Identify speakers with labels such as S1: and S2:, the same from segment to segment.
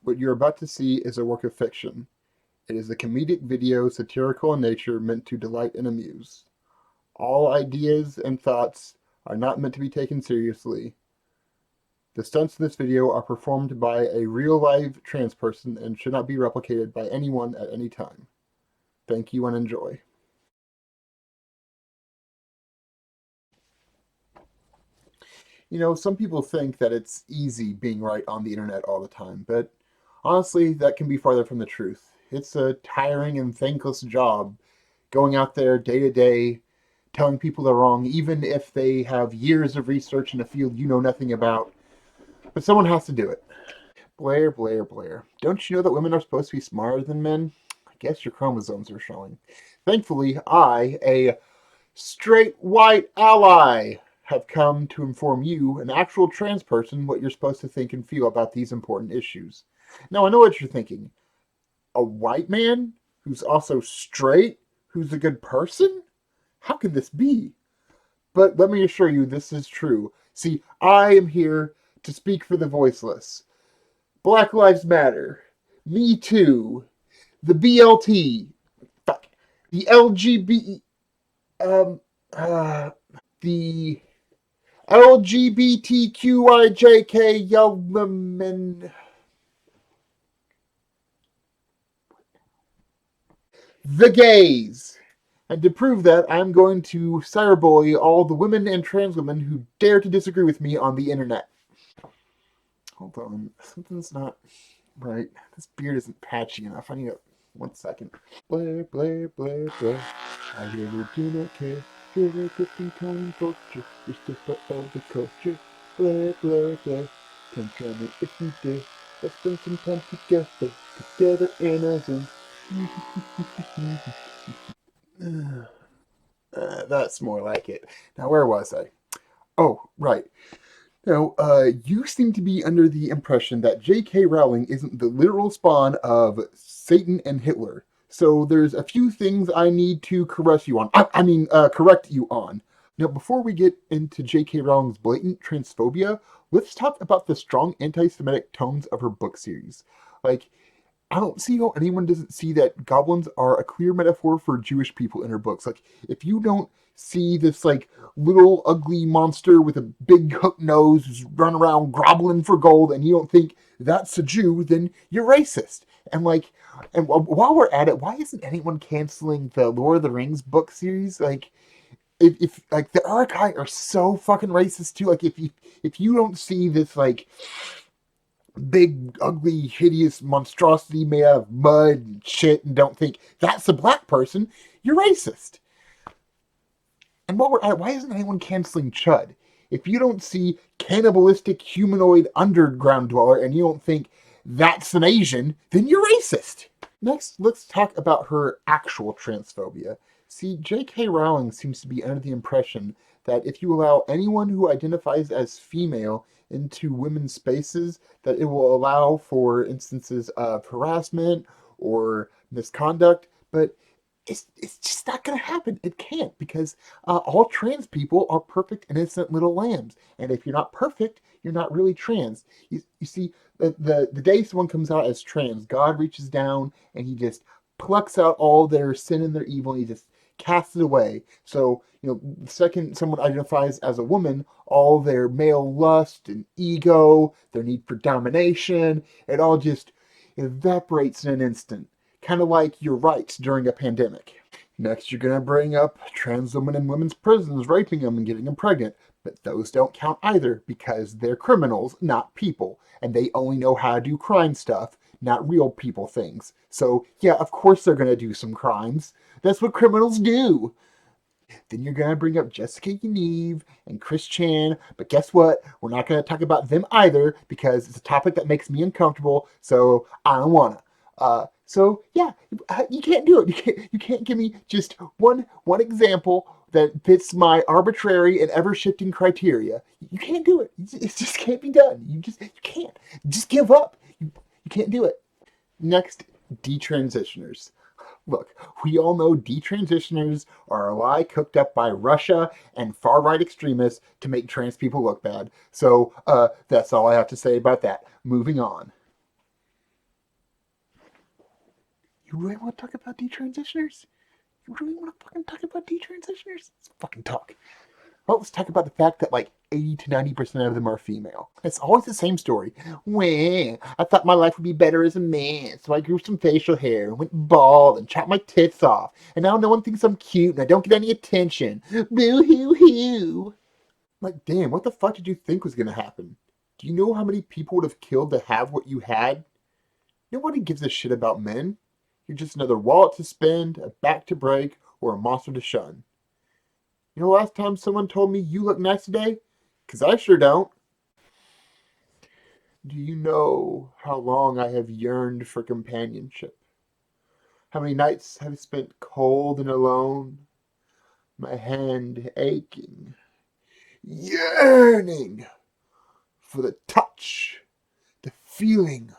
S1: What you're about to see is a work of fiction. It is a comedic video, satirical in nature, meant to delight and amuse. All ideas and thoughts are not meant to be taken seriously. The stunts in this video are performed by a real live trans person and should not be replicated by anyone at any time. Thank you and enjoy. Some people think that it's easy being right on the internet all the time, but honestly, that can be farther from the truth. It's a tiring and thankless job going out there day to day, telling people they're wrong, even if they have years of research in a field you know nothing about. But someone has to do it. Blaire, Blaire, Blaire. Don't you know that women are supposed to be smarter than men? I guess your chromosomes are showing. Thankfully, I, a straight white ally, have come to inform you, an actual trans person, what you're supposed to think and feel about these important issues. Now, I know what you're thinking. A white man who's also straight, who's a good person? How can this be? But let me assure you, this is true. See, I am here to speak for the voiceless. Black Lives Matter. Me Too. The BLT. Fuck. The LGBT. Um. Uh, the LGBTQIJK young women. The gays. And to prove that, I'm going to cyberbully all the women and trans women who dare to disagree with me on the internet. Hold on, something's not right. This beard isn't patchy enough. I need a 1 second. Blaire, Blaire, Blaire, Blaire. I really do not care. You're a different kind of culture. You're still part of the culture. Blaire, Blaire, Blaire. Come try me if you dare. Let's spend some time together in a Zoom. That's more like it. Now, where was I? Oh, right. Now, you seem to be under the impression that J.K. Rowling isn't the literal spawn of Satan and Hitler. So there's a few things I need to correct you on. Correct you on. Now, before we get into J.K. Rowling's blatant transphobia, let's talk about the strong anti-Semitic tones of her book series. Like, I don't see how anyone doesn't see that goblins are a clear metaphor for Jewish people in her books. Like, if you don't see this like little ugly monster with a big hook nose who's run around groveling for gold, and you don't think that's a Jew, then you're racist. And like, and while we're at it, why isn't anyone canceling the Lord of the Rings book series? Like, if like the Uruk-hai are so fucking racist too. Like, if you don't see this like big, ugly, hideous monstrosity made out of mud and shit and don't think that's a black person, you're racist. And while we're at it, why isn't anyone canceling Chud? If you don't see cannibalistic humanoid underground dweller and you don't think that's an Asian, then you're racist. Next, let's talk about her actual transphobia. See, J.K. Rowling seems to be under the impression that if you allow anyone who identifies as female into women's spaces, that it will allow for instances of harassment or misconduct, but it's just not going to happen. It can't because all trans people are perfect, innocent little lambs. And if you're not perfect, you're not really trans. You see, the day someone comes out as trans, God reaches down and he just plucks out all their sin and their evil and he just casts it away. So, the second someone identifies as a woman, all their male lust and ego, their need for domination, it all just evaporates in an instant. Kind of like your rights during a pandemic. Next, you're going to bring up trans women in women's prisons, raping them and getting them pregnant. But those don't count either because they're criminals, not people. And they only know how to do crime stuff, not real people things. So, yeah, of course they're going to do some crimes. That's what criminals do. Then you're going to bring up Jessica Yaniv and Chris Chan. But guess what? We're not going to talk about them either because it's a topic that makes me uncomfortable. So I don't want to. So yeah, you can't do it. You can't give me just one example that fits my arbitrary and ever shifting criteria. You can't do it. It just can't be done. You can't. Just give up. You can't do it. Next, detransitioners. Look, we all know detransitioners are a lie cooked up by Russia and far right extremists to make trans people look bad. So that's all I have to say about that. Moving on. You really want to talk about detransitioners? You really want to fucking talk about detransitioners? Let's fucking talk. Well, let's talk about the fact that like 80 to 90% of them are female. It's always the same story. Well, I thought my life would be better as a man, so I grew some facial hair and went bald and chopped my tits off. And now no one thinks I'm cute and I don't get any attention. Boo hoo hoo. Like, damn, what the fuck did you think was gonna happen? Do you know how many people would have killed to have what you had? Nobody gives a shit about men. You're just another wallet to spend, a back to break, or a monster to shun. You know the last time someone told me you look nice today? 'Cause I sure don't. Do you know how long I have yearned for companionship? How many nights have I spent cold and alone, my hand aching, yearning for the touch, the feeling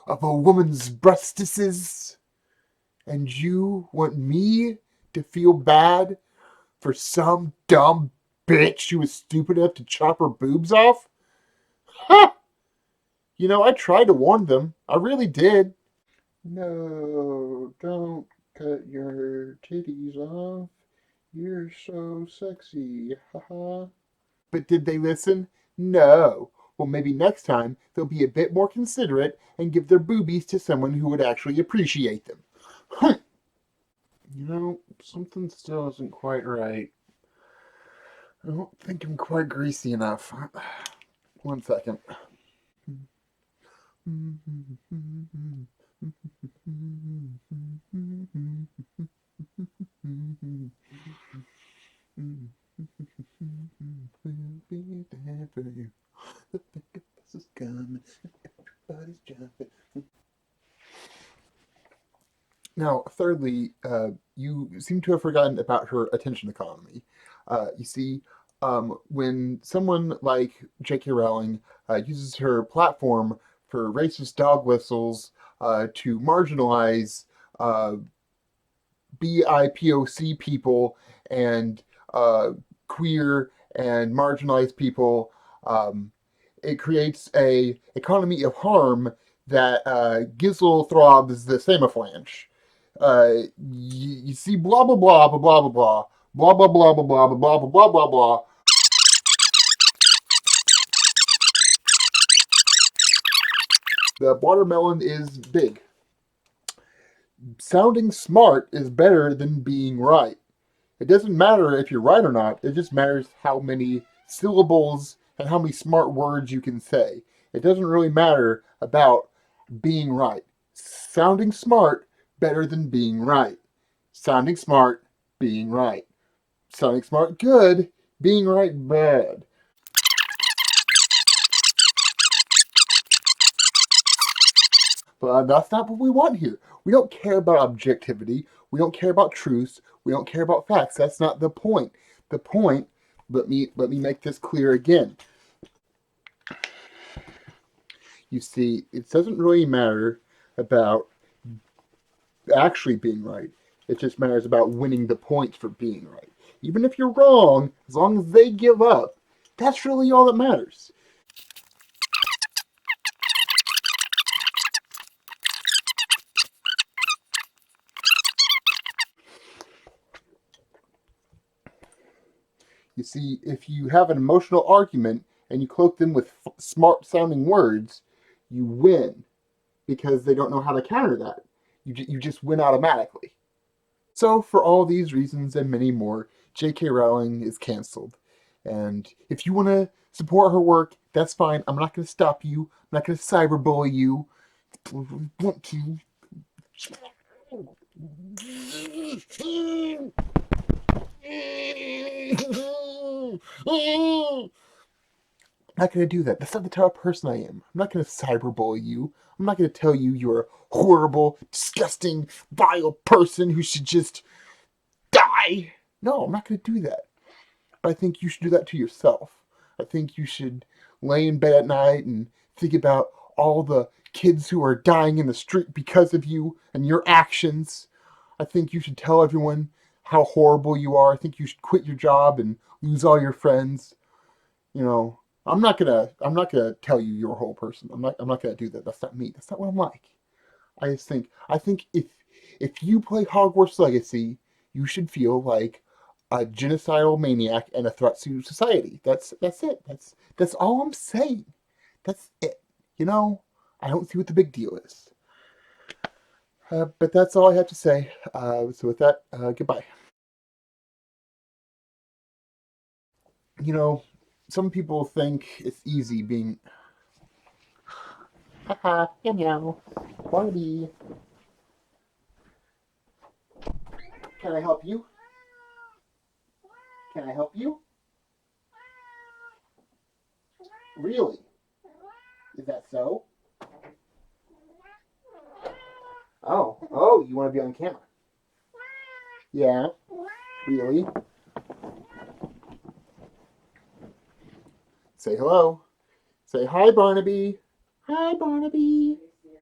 S1: of a woman's breastises? And you want me to feel bad for some dumb bitch who was stupid enough to chop her boobs off? Ha! You know, I tried to warn them. I really did. No, don't cut your titties off. You're so sexy. Haha. But did they listen? No. Well, maybe next time they'll be a bit more considerate and give their boobies to someone who would actually appreciate them. You know, something still isn't quite right. I don't think I'm quite greasy enough. One second. Now, thirdly, you seem to have forgotten about her attention economy. You see, when someone like J.K. Rowling uses her platform for racist dog whistles to marginalize uh, BIPOC people and queer and marginalized people, um, it creates a economy of harm that Gizzle throbs the Samaflange. You see blah blah blah blah blah blah blah blah blah blah blah blah blah blah blah blah. The watermelon is big. Sounding smart is better than being right. It doesn't matter if you're right or not, it just matters how many syllables and how many smart words you can say. It doesn't really matter about being right. Sounding smart better than being right. Sounding smart, being right. Sounding smart good, being right bad. But that's not what we want here. We don't care about objectivity. We don't care about truth. We don't care about facts. That's not the point. The point, let me make this clear again. You see, it doesn't really matter about actually being right. It just matters about winning the points for being right. Even if you're wrong, as long as they give up, that's really all that matters. You see, if you have an emotional argument and you cloak them with smart sounding words, you win because they don't know how to counter that. You just win automatically. So, for all these reasons and many more, J.K. Rowling is canceled. And if you want to support her work, that's fine. I'm not going to stop you. I'm not going to cyberbully you. Want to. I'm not going to do that. That's not the type of person I am. I'm not going to cyberbully you. I'm not going to tell you you're a horrible, disgusting, vile person who should just die. No, I'm not going to do that. But I think you should do that to yourself. I think you should lay in bed at night and think about all the kids who are dying in the street because of you and your actions. I think you should tell everyone how horrible you are. I think you should quit your job and lose all your friends. You know, I'm not gonna tell you you're a whole person. I'm not gonna do that. That's not me. That's not what I'm like. I think if you play Hogwarts Legacy, you should feel like a genocidal maniac and a threat to society. That's it. That's all I'm saying. That's it. You know, I don't see what the big deal is. But that's all I have to say. So with that, goodbye. You know, some people think it's easy being. Haha, meow meow. Barbie, can I help you? Can I help you? Really? Is that so? Oh, you want to be on camera? Yeah, really? Say hello. Say hi, Barnaby. Hi, Barnaby.